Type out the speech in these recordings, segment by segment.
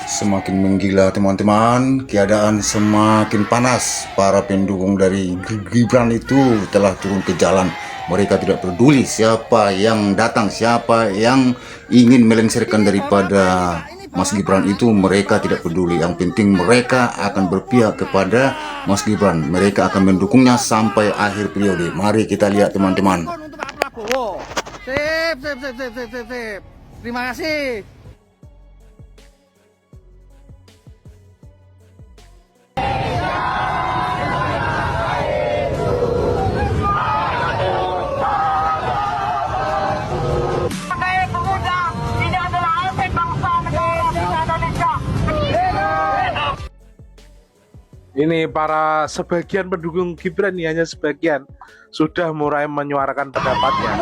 Semakin menggila teman-teman, keadaan semakin panas. Para pendukung dari Gibran itu telah turun ke jalan. Mereka tidak peduli siapa yang datang, siapa yang ingin melengsarkan daripada Mas Gibran itu, mereka tidak peduli. Yang penting mereka akan berpihak kepada Mas Gibran. Mereka akan mendukungnya sampai akhir periode. Mari kita lihat teman-teman. Sip, sip, sip, sip, sip, sip, sip. Terima kasih. Ini para sebagian pendukung Gibran, ini hanya sebagian, sudah mulai menyuarakan pendapatnya.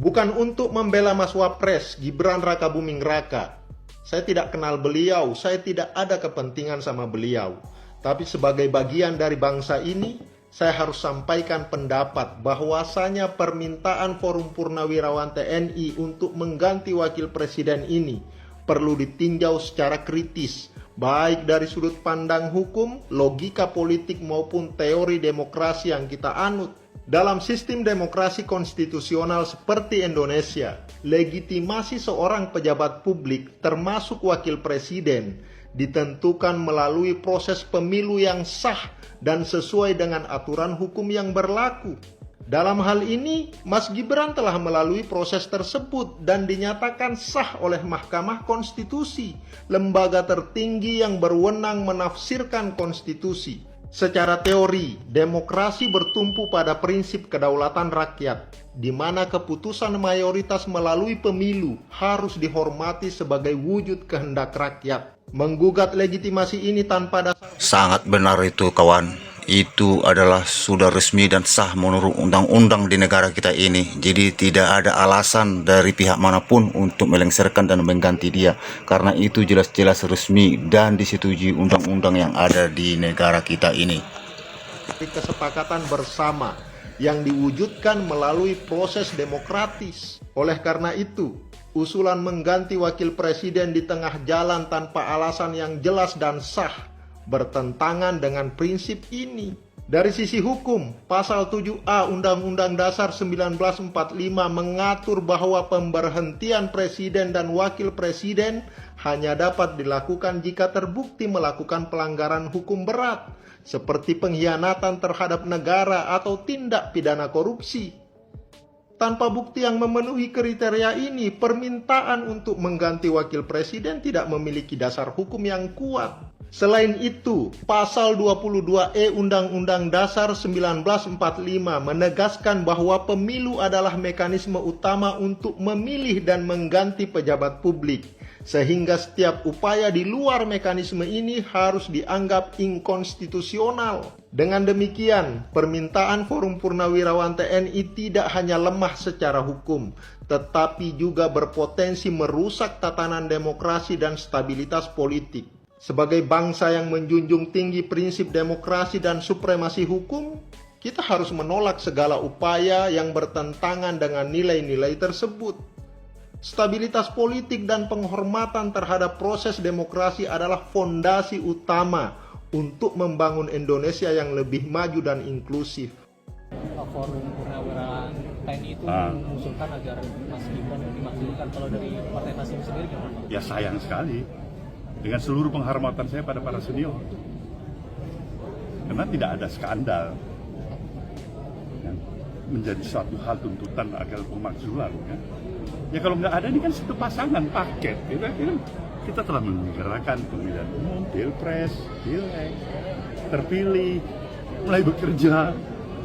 Bukan untuk membela Mas Wapres Gibran Raka Buming Raka. Saya tidak kenal beliau, saya tidak ada kepentingan sama beliau. Tapi sebagai bagian dari bangsa ini, saya harus sampaikan pendapat bahwasanya permintaan Forum Purnawirawan TNI untuk mengganti wakil presiden ini perlu ditinjau secara kritis, baik dari sudut pandang hukum, logika politik maupun teori demokrasi yang kita anut. Dalam sistem demokrasi konstitusional seperti Indonesia, legitimasi seorang pejabat publik termasuk wakil presiden ditentukan melalui proses pemilu yang sah dan sesuai dengan aturan hukum yang berlaku. Dalam hal ini, Mas Gibran telah melalui proses tersebut dan dinyatakan sah oleh Mahkamah Konstitusi, lembaga tertinggi yang berwenang menafsirkan konstitusi. Secara teori, demokrasi bertumpu pada prinsip kedaulatan rakyat, di mana keputusan mayoritas melalui pemilu harus dihormati sebagai wujud kehendak rakyat. Menggugat legitimasi ini tanpa dasar... Sangat benar itu kawan. Itu adalah sudah resmi dan sah menurut undang-undang di negara kita ini. Jadi tidak ada alasan dari pihak manapun untuk melengsarkan dan mengganti dia, karena itu jelas-jelas resmi dan disetujui undang-undang yang ada di negara kita ini. Kesepakatan bersama yang diwujudkan melalui proses demokratis. Oleh karena itu, usulan mengganti wakil presiden di tengah jalan tanpa alasan yang jelas dan sah bertentangan dengan prinsip ini. Dari sisi hukum, pasal 7A Undang-Undang Dasar 1945 mengatur bahwa pemberhentian presiden dan wakil presiden hanya dapat dilakukan jika terbukti melakukan pelanggaran hukum berat, seperti pengkhianatan terhadap negara atau tindak pidana korupsi. Tanpa bukti yang memenuhi kriteria ini, permintaan untuk mengganti wakil presiden tidak memiliki dasar hukum yang kuat. Selain itu, pasal 22E Undang-Undang Dasar 1945 menegaskan bahwa pemilu adalah mekanisme utama untuk memilih dan mengganti pejabat publik, sehingga setiap upaya di luar mekanisme ini harus dianggap inkonstitusional. Dengan demikian, permintaan Forum Purnawirawan TNI tidak hanya lemah secara hukum, tetapi juga berpotensi merusak tatanan demokrasi dan stabilitas politik. Sebagai bangsa yang menjunjung tinggi prinsip demokrasi dan supremasi hukum, kita harus menolak segala upaya yang bertentangan dengan nilai-nilai tersebut. Stabilitas politik dan penghormatan terhadap proses demokrasi adalah fondasi utama untuk membangun Indonesia yang lebih maju dan inklusif. Forum Purnawirawan TNI itu mengusulkan agar Mas Gibran dimakzulkan. Kalau dari Partai Nasdem sendiri gimana? Ya sayang sekali, dengan seluruh penghormatan saya pada para senior, karena tidak ada skandal yang menjadi suatu hal tuntutan agar pemakzulan. Ya kalau nggak ada, ini kan satu pasangan paket. Kita telah menggerakkan pemilihan umum, pilpres, pileg, terpilih, mulai bekerja,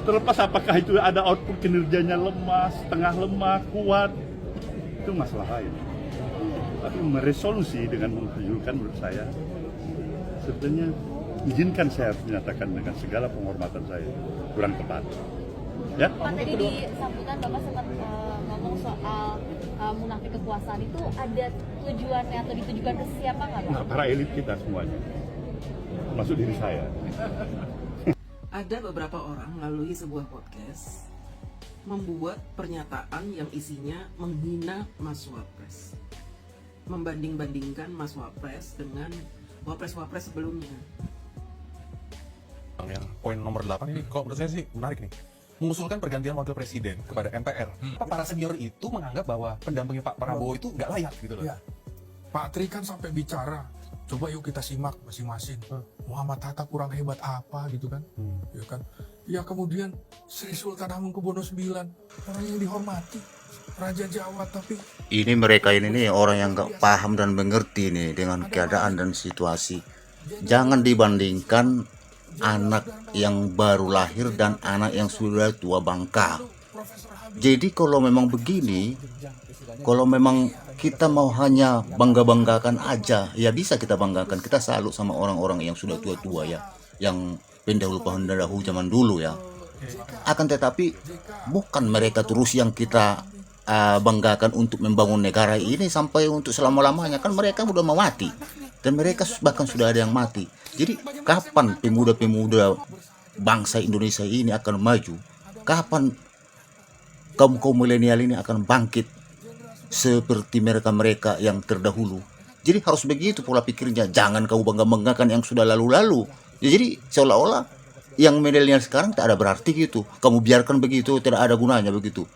Terlepas apakah itu ada output kinerjanya lemah, setengah lemah, kuat, itu masalah lain. Tapi meresolusi dengan menunjukkan menurut saya, sebenarnya izinkan saya menyatakan dengan segala penghormatan saya, kurang tepat. Ya? Pak, tadi di sambutan Bapak sempat ngomong soal munafik kekuasaan itu ada tujuannya atau ditujukan ke siapa nggak Pak? Nah, para elit kita semuanya, termasuk diri saya. Ada beberapa orang melalui sebuah podcast membuat pernyataan yang isinya menghina Mas Wapres, membanding-bandingkan Mas Wapres dengan Wapres-Wapres sebelumnya. Yang poin nomor 8 ini kok menurut saya sih menarik nih, mengusulkan pergantian wakil presiden kepada MPR. Para senior itu menganggap bahwa pendampingnya Pak Prabowo itu nggak layak gitu loh. Ya. Pak Tri kan sampai bicara, coba yuk kita simak masing-masing. Muhammad Hatta kurang hebat apa gitu kan? Ya kan? Ya kemudian Sri Sultan Hamengkubuwono IX, orang yang dihormati, Raja Jawa, tapi Ini mereka ini nih orang yang nggak paham dan mengerti nih dengan keadaan dan situasi. Jangan dibandingkan anak yang baru lahir dan anak yang sudah tua bangka. Jadi kalau memang begini, kalau memang kita mau hanya bangga-banggakan aja, ya bisa kita banggakan. Kita salut sama orang-orang yang sudah tua-tua ya, yang pendahulu zaman dulu ya. Akan tetapi bukan mereka terus yang kita banggakan untuk membangun negara ini sampai untuk selama-lamanya. Kan mereka udah mau mati, dan mereka bahkan sudah ada yang mati. Jadi kapan pemuda-pemuda bangsa Indonesia ini akan maju? Kapan kaum milenial ini akan bangkit seperti mereka-mereka yang terdahulu? Jadi harus begitu pola pikirnya. Jangan kau bangga-banggakan yang sudah lalu-lalu. Jadi seolah-olah yang milenial sekarang tak ada berarti gitu. Kamu biarkan begitu, tidak ada gunanya begitu.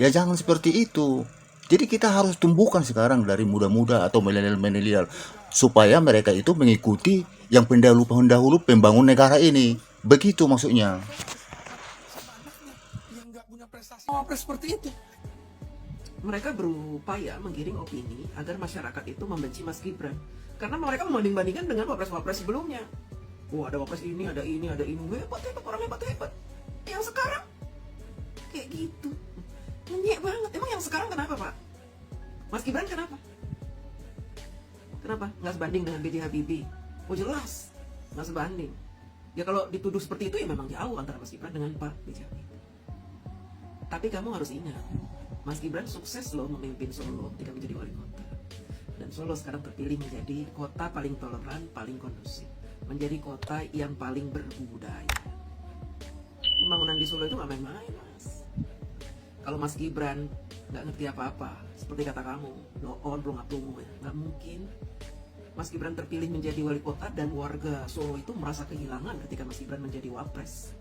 Ya jangan seperti itu. Jadi kita harus tumbuhkan sekarang dari muda-muda atau milenial-milenial supaya mereka itu mengikuti yang pendahulu-pendahulu pembangun negara ini. Begitu maksudnya. yang nggak punya prestasi Wapres seperti itu. Mereka berupaya menggiring opini agar masyarakat itu membenci Mas Gibran. Karena mereka membanding-bandingkan dengan Wapres-Wapres sebelumnya. Wah, ada Wapres ini, ada ini, ada ini. Hebat, orang hebat. Yang sekarang kayak gitu. Nyenyek banget. Emang yang sekarang kenapa, Pak? Mas Gibran kenapa? Kenapa? Nggak sebanding dengan B.J. Habibie. Oh jelas, nggak sebanding. Ya kalau dituduh seperti itu ya memang jauh antara Mas Gibran dengan Pak B.J. Habibie. Tapi kamu harus ingat, Mas Gibran sukses loh memimpin Solo ketika menjadi wali kota. Dan Solo sekarang terpilih menjadi kota paling toleran, paling kondusif. Menjadi kota yang paling berbudaya. Pembangunan di Solo itu nggak main-main, Mas. Kalau Mas Gibran nggak ngerti apa-apa, seperti kata kamu, doon pelunga-pelungu ya, nggak mungkin Mas Gibran terpilih menjadi wali kota dan warga Solo itu merasa kehilangan ketika Mas Gibran menjadi wapres.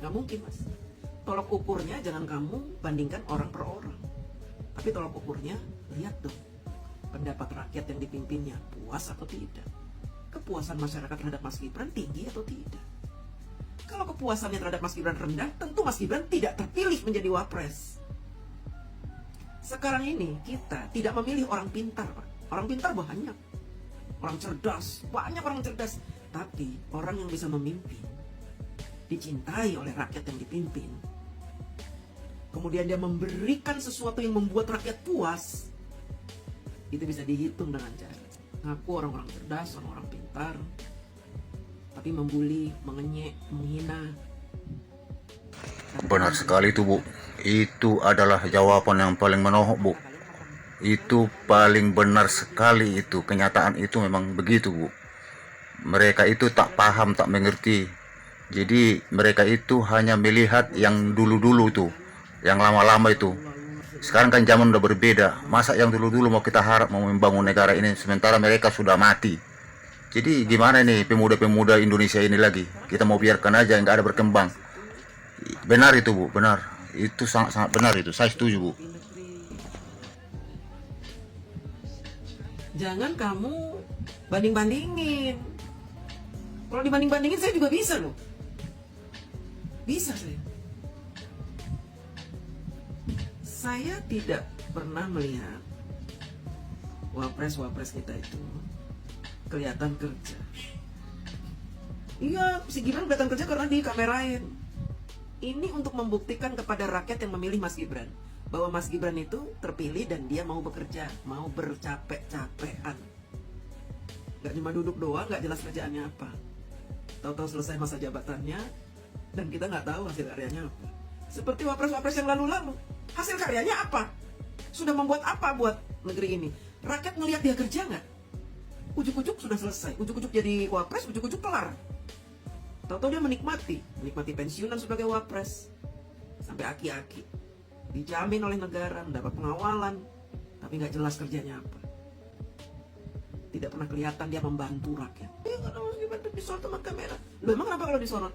Nggak mungkin, Mas. Tolok ukurnya jangan kamu bandingkan orang per orang, tapi tolok ukurnya lihat dong pendapat rakyat yang dipimpinnya puas atau tidak. Kepuasan masyarakat terhadap Mas Gibran tinggi atau tidak. Kalau kepuasannya terhadap Mas Gibran rendah, tentu Mas Gibran tidak terpilih menjadi wapres. Sekarang ini kita tidak memilih orang pintar, Pak. Orang pintar banyak, orang cerdas, banyak orang cerdas. Tapi orang yang bisa memimpin, dicintai oleh rakyat yang dipimpin, kemudian dia memberikan sesuatu yang membuat rakyat puas, itu bisa dihitung dengan cara ngaku orang-orang cerdas, orang-orang pintar, tapi membuli, mengenyek, menghina. Benar sekali itu, Bu. Itu adalah jawaban yang paling menohok, Bu. Itu paling benar sekali itu. Kenyataan itu memang begitu, Bu. Mereka itu tak paham, tak mengerti. Jadi mereka itu hanya melihat yang dulu-dulu tuh, yang lama-lama itu. Sekarang kan zaman udah berbeda. Masa yang dulu-dulu mau kita harap mau membangun negara ini sementara mereka sudah mati. Jadi gimana nih pemuda-pemuda Indonesia ini lagi? Kita mau biarkan aja nggak ada berkembang. Benar itu, Bu, benar. Itu sangat-sangat benar itu. Saya setuju, Bu. Jangan kamu banding-bandingin. Kalau dibanding-bandingin saya juga bisa loh. Bisa saya. Saya tidak pernah melihat wapres-wapres kita itu kelihatan kerja. Iya, si Gibran kelihatan kerja karena dikamerain. Ini untuk membuktikan kepada rakyat yang memilih Mas Gibran bahwa Mas Gibran itu terpilih dan dia mau bekerja, mau bercapek-capekan. Gak cuma duduk doang, gak jelas kerjaannya apa. Tahu-tahu selesai masa jabatannya dan kita nggak tahu hasil karyanya apa. Seperti wapres-wapres yang lalu-lalu, hasil karyanya apa? Sudah membuat apa buat negeri ini? Rakyat ngelihat dia kerja nggak? Ujuk-ujuk sudah selesai, ujuk-ujuk jadi wapres, ujuk-ujuk kelar. Tahu-tahu dia menikmati pensiunan sebagai wapres sampai aki-aki, dijamin oleh negara, mendapat pengawalan, tapi nggak jelas kerjanya apa. Tidak pernah kelihatan dia membantu rakyat. Karena Mas Gibran disorot sama kamera. Lu emang kenapa kalau disorot?